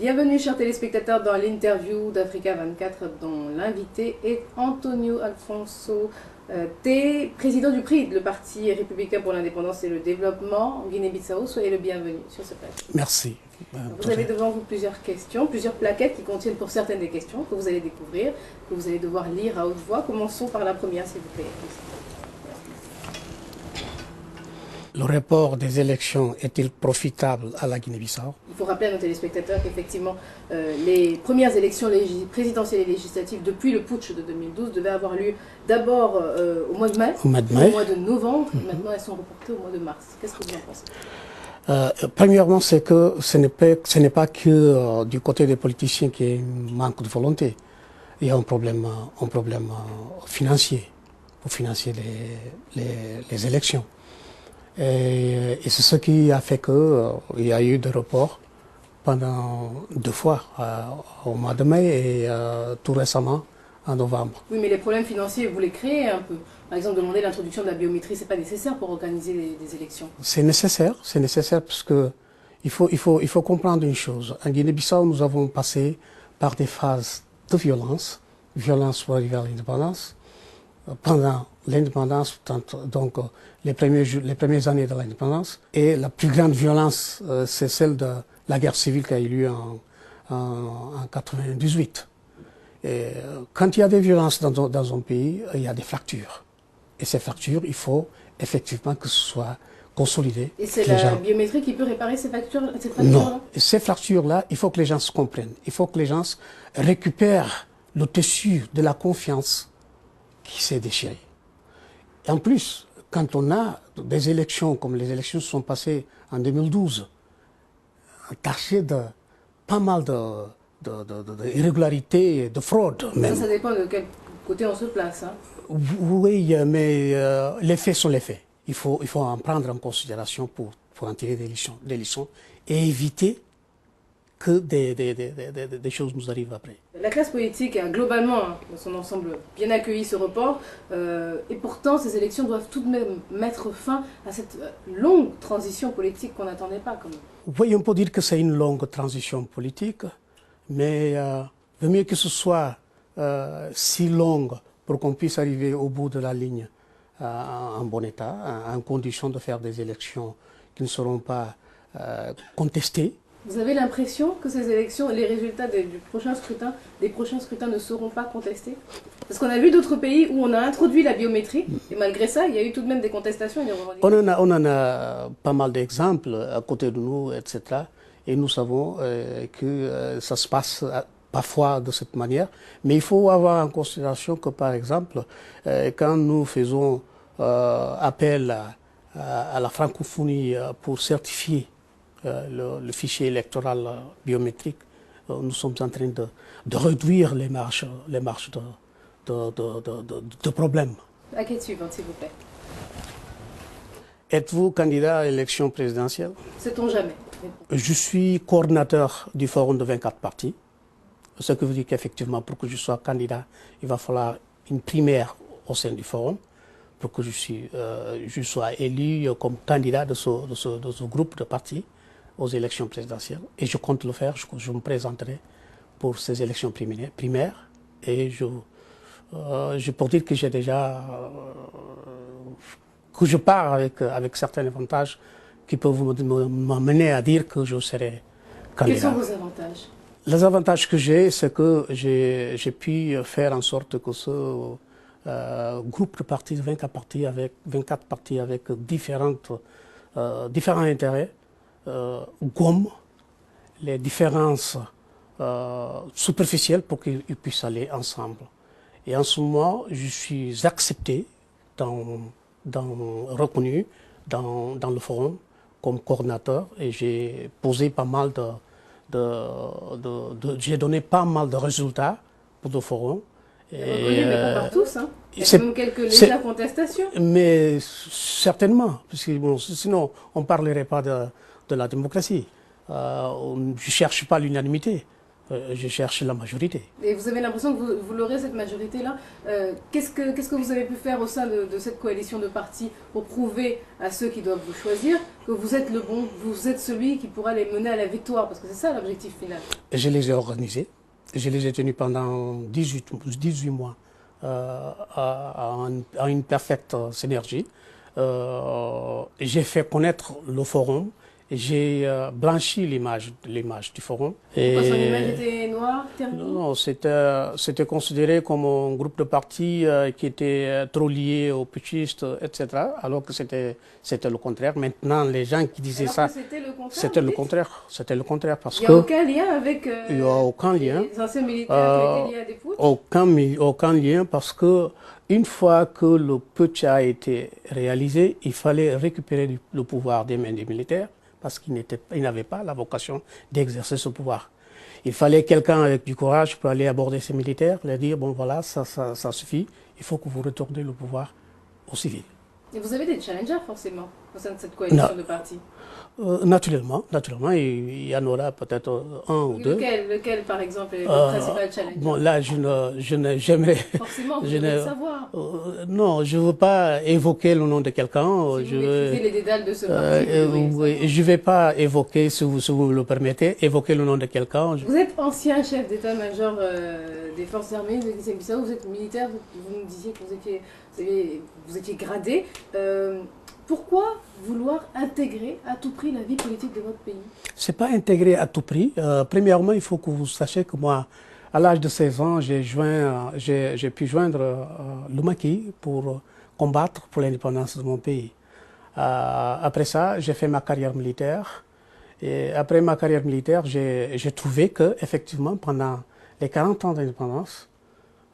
Bienvenue chers téléspectateurs dans l'interview d'Africa 24 dont l'invité est Antonio Alfonso Té, président du PRID, le Parti républicain pour l'indépendance et le développement en Guinée-Bissau. Soyez le bienvenu sur ce plateau. Merci. Vous avez devant vous plusieurs questions, plusieurs plaquettes qui contiennent pour certaines des questions que vous allez découvrir, que vous allez devoir lire à haute voix. Commençons par la première s'il vous plaît. Le report des élections est-il profitable à la Guinée-Bissau? Il faut rappeler à nos téléspectateurs qu'effectivement, les premières élections présidentielles et législatives depuis le putsch de 2012 devaient avoir lieu d'abord au mois de mai, au mois de novembre, et maintenant elles sont reportées au mois de mars. Qu'est-ce que vous en pensez? Premièrement, c'est que ce n'est pas que du côté des politiciens qu'il y a un manque de volonté. Il y a un problème financier pour financer les élections. Et c'est ce qui a fait qu'il y a eu des reports pendant 2 fois, au mois de mai et tout récemment en novembre. Oui, mais les problèmes financiers, vous les créez un peu. Par exemple, demander l'introduction de la biométrie, ce n'est pas nécessaire pour organiser des élections. C'est nécessaire parce que il faut comprendre une chose. En Guinée-Bissau, nous avons passé par des phases de violence pour arriver à l'indépendance. Pendant l'indépendance, donc les premières années de l'indépendance, et la plus grande violence, c'est celle de la guerre civile qui a eu lieu en 98. Et quand il y a des violences dans un pays, il y a des fractures. Et ces fractures, il faut effectivement que ce soit consolidé. Et c'est la biométrie qui peut réparer ces fractures-là? Non, ces fractures-là, il faut que les gens se comprennent. Il faut que les gens récupèrent le tissu de la confiance qui s'est déchiré. Et en plus, quand on a des élections comme les élections se sont passées en 2012, tachées de pas mal d'irrégularités, de fraude même. Ça dépend de quel côté on se place. Hein. Oui, mais les faits sont les faits. Il faut en prendre en considération pour en tirer des leçons et éviter que des choses nous arrivent après. La classe politique a globalement, dans son ensemble, bien accueilli ce report, et pourtant ces élections doivent tout de même mettre fin à cette longue transition politique qu'on n'attendait pas. Oui, on peut dire que c'est une longue transition politique, mais il vaut mieux que ce soit si longue pour qu'on puisse arriver au bout de la ligne en bon état, en condition de faire des élections qui ne seront pas contestées. Vous avez l'impression que ces élections, les résultats des prochains scrutins ne seront pas contestés? Parce qu'on a vu d'autres pays où on a introduit la biométrie, et malgré ça, il y a eu tout de même des contestations et des revendications. On en a pas mal d'exemples à côté de nous, etc. Et nous savons que ça se passe parfois de cette manière. Mais il faut avoir en considération que, par exemple, quand nous faisons appel à la francophonie pour certifier le fichier électoral biométrique, nous sommes en train de réduire les marges de problèmes. La question suivante, s'il vous plaît. Êtes-vous candidat à l'élection présidentielle? Sait-on jamais? Je suis coordinateur du forum de 24 partis. Ce qui veut dire qu'effectivement, pour que je sois candidat, il va falloir une primaire au sein du forum pour que je sois élu comme candidat de ce groupe de partis aux élections présidentielles. Et je compte le faire, je me présenterai pour ces élections primaires. Et je peux dire que j'ai déjà que je pars avec certains avantages qui peuvent m'amener à dire que je serai candidat. Quels sont vos avantages? Les avantages que j'ai, c'est que j'ai pu faire en sorte que ce groupe de partis, 24 partis avec différents intérêts, gomme les différences superficielles pour qu'ils puissent aller ensemble. Et en ce moment, je suis accepté, reconnu dans le forum comme coordinateur et j'ai posé pas mal j'ai donné pas mal de résultats pour le forum. Mais pas par tous, hein. Il y a même quelques légères contestations. Mais certainement, parce que bon, sinon on ne parlerait pas de la démocratie. Je ne cherche pas l'unanimité. je cherche la majorité. Et vous avez l'impression que vous l'aurez, cette majorité-là. Qu'est-ce que vous avez pu faire au sein de cette coalition de partis pour prouver à ceux qui doivent vous choisir que vous êtes le bon, vous êtes celui qui pourra les mener à la victoire? Parce que c'est ça l'objectif final. Je les ai organisés. Je les ai tenus pendant 18 mois à une parfaite synergie. J'ai fait connaître le forum. J'ai blanchi l'image du forum. Pourquoi son image était noire, ternie? Non, c'était considéré comme un groupe de partis qui était trop lié aux putschistes, etc. Alors que c'était le contraire. Maintenant, les gens qui disaient ça, c'était le contraire. C'était le contraire parce que... Il n'y a aucun lien avec il y a aucun lien. Les anciens militaires qui étaient liés à des putschs? Aucun lien parce que une fois que le putsch a été réalisé, il fallait récupérer le pouvoir des mains des militaires, parce qu'ils n'avaient pas la vocation d'exercer ce pouvoir. Il fallait quelqu'un avec du courage pour aller aborder ces militaires, leur dire, bon voilà, ça suffit, il faut que vous retourniez le pouvoir aux civils. Et vous avez des challengers forcément au sein de cette coalition de partis? Naturellement, il y en aura peut-être un ou deux. Lequel par exemple est le principal challenger? Bon, là, je n'ai jamais... Forcément, vous devez le savoir. Non, je ne veux pas évoquer le nom de quelqu'un. Si vous maîtrisez les dédales de ce parti, je ne vais pas évoquer, si vous me le permettez, évoquer le nom de quelqu'un. Vous êtes ancien chef d'état-major des forces armées de Guinée-Bissau, vous êtes militaire, vous nous disiez que vous étiez gradé. Pourquoi vouloir intégrer à tout prix la vie politique de votre pays? Ce n'est pas intégrer à tout prix. Premièrement, il faut que vous sachiez que moi, à l'âge de 16 ans, j'ai pu joindre le Maquis pour combattre pour l'indépendance de mon pays. Après ça, j'ai fait ma carrière militaire. Et après ma carrière militaire, j'ai trouvé que, effectivement, pendant les 40 ans d'indépendance,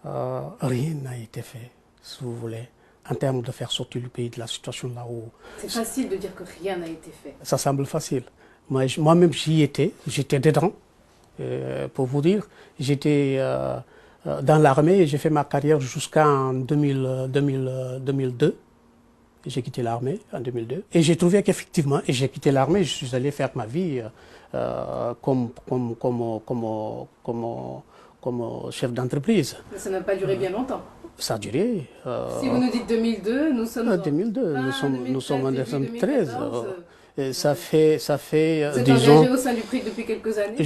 rien n'a été fait, si vous voulez, en termes de faire sortir le pays de la situation là où... C'est facile de dire que rien n'a été fait. Ça semble facile. Moi-même, j'étais dedans. Pour vous dire, j'étais dans l'armée et j'ai fait ma carrière jusqu'en 2002. J'ai quitté l'armée en 2002. Et j'ai trouvé qu'effectivement, j'ai quitté l'armée, je suis allé faire ma vie comme chef d'entreprise. Mais ça n'a pas duré bien longtemps. Ça a duré. Si vous nous dites 2002, nous sommes en 2002, nous sommes en 2013. Ça fait vous êtes disons, engagé au sein du PRID depuis quelques années?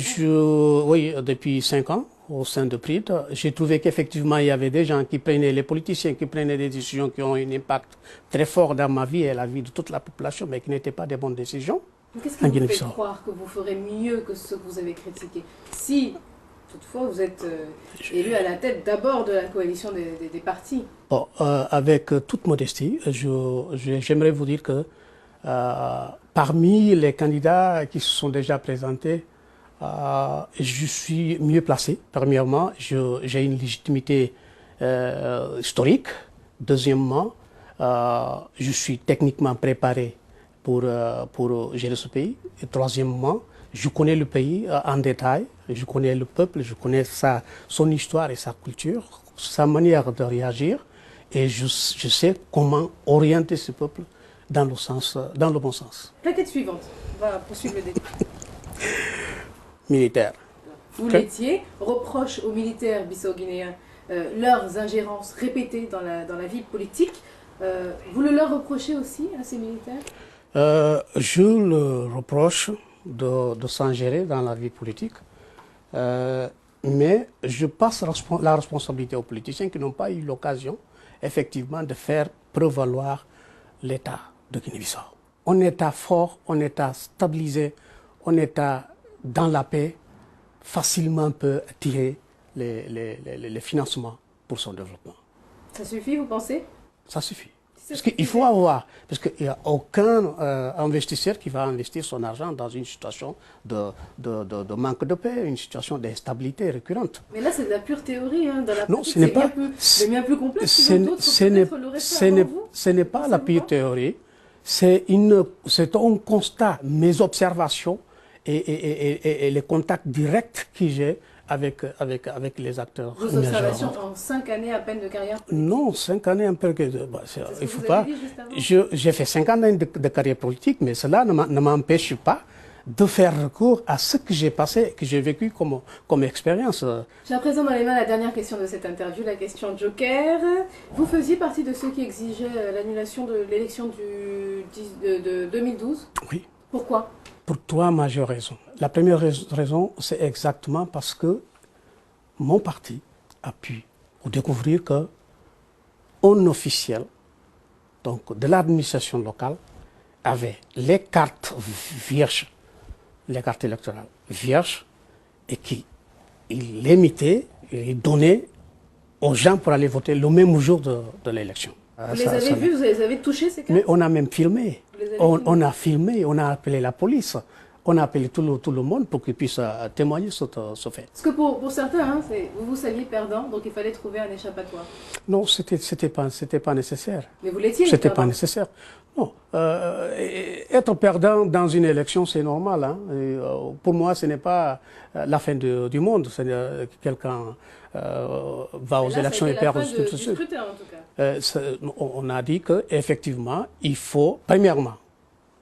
Oui, depuis 5 ans au sein du PRID. J'ai trouvé qu'effectivement, il y avait des gens qui prenaient, les politiciens qui prenaient des décisions qui ont un impact très fort dans ma vie et la vie de toute la population, mais qui n'étaient pas des bonnes décisions. Qu'est-ce qui vous fait croire que vous ferez mieux que ce que vous avez critiqué? Si, toutefois, vous êtes élu à la tête d'abord de la coalition des partis. Bon, avec toute modestie, j'aimerais vous dire que parmi les candidats qui se sont déjà présentés, je suis mieux placé. Premièrement, j'ai une légitimité historique. Deuxièmement, je suis techniquement préparé pour gérer ce pays. Et troisièmement, je connais le pays en détail, je connais le peuple, je connais son histoire et sa culture, sa manière de réagir, et je sais comment orienter ce peuple dans le bon sens. Plaquette suivante, on va poursuivre le débat. Militaire. Vous l'étiez, reproche aux militaires bissau-guinéens leurs ingérences répétées dans la vie politique. Vous le leur reprochez aussi à ces militaires? Je le reproche de s'ingérer dans la vie politique, mais je passe la responsabilité aux politiciens qui n'ont pas eu l'occasion, effectivement, de faire prévaloir l'État de Guinée-Bissau. Un État fort, un État stabilisé, un État dans la paix, facilement peut attirer les financements pour son développement. Ça suffit, vous pensez? Ça suffit. Parce qu'il faut avoir, parce qu'il n'y a aucun investisseur qui va investir son argent dans une situation de manque de paix, une situation d'instabilité récurrente. Mais là, c'est de la pure théorie. Hein. Dans la non, ce n'est pas. C'est bien plus complexe. Ce n'est pas la pure théorie. C'est un constat, mes observations et les contacts directs que j'ai avec les acteurs. Vos observations en 5 années à peine de carrière politique? Non, 5 années un peu. Il faut pas. J'ai fait 50 ans de carrière politique, mais cela ne m'empêche pas de faire recours à ce que j'ai passé, que j'ai vécu comme expérience. J'ai à présent dans les mains la dernière question de cette interview, la question Joker. Vous faisiez partie de ceux qui exigeaient l'annulation de l'élection de 2012 ? Oui. Pourquoi ? Pour trois majeures raisons. La première raison, c'est exactement parce que mon parti a pu découvrir qu'un officiel donc, de l'administration locale avait les cartes vierges, les cartes électorales vierges, et qu'il l'émettait, il donnait aux gens pour aller voter le même jour de l'élection. Vous les avez vus, vous les avez touchés ces cartes ? Mais on a même filmé. On a filmé, on a appelé la police. On a appelé tout le monde pour qu'ils puissent témoigner ce fait. Parce que pour certains, hein, vous saviez perdant, donc il fallait trouver un échappatoire. Non, c'était pas nécessaire. Mais vous l'étiez. C'était pas nécessaire. Non, être perdant dans une élection, c'est normal. Hein. Pour moi, ce n'est pas la fin du monde. Quelqu'un va aux élections et perd tout du scrutin, en tout cas. On a dit qu'effectivement, il faut, premièrement,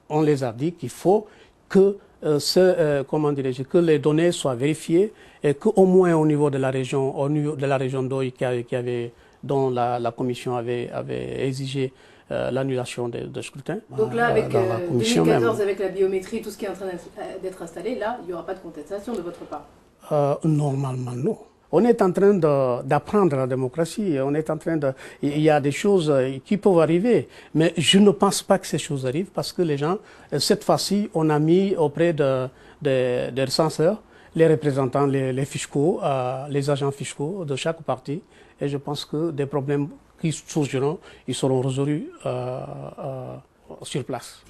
on les a dit qu'il faut que que les données soient vérifiées et qu'au moins au niveau de la région d'Oï dont la commission avait exigé l'annulation de scrutin. Donc là, avec 2014, avec la biométrie, tout ce qui est en train d'être installé, là, il n'y aura pas de contestation de votre part. Normalement, non. On est en train d'apprendre la démocratie. Il y a des choses qui peuvent arriver. Mais je ne pense pas que ces choses arrivent parce que les gens, cette fois-ci, on a mis auprès des recenseurs les représentants, les fiscaux, les agents fiscaux de chaque parti. Et je pense que des problèmes qui surgiront, ils seront résolus sur place.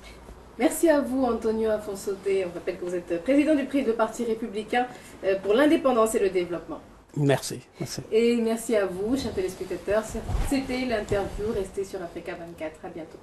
Merci à vous, Antonio Afonso Té. On rappelle que vous êtes président du Parti républicain pour l'indépendance et le développement. Merci. Et merci à vous, chers téléspectateurs. C'était l'interview. Restez sur Africa 24. À bientôt.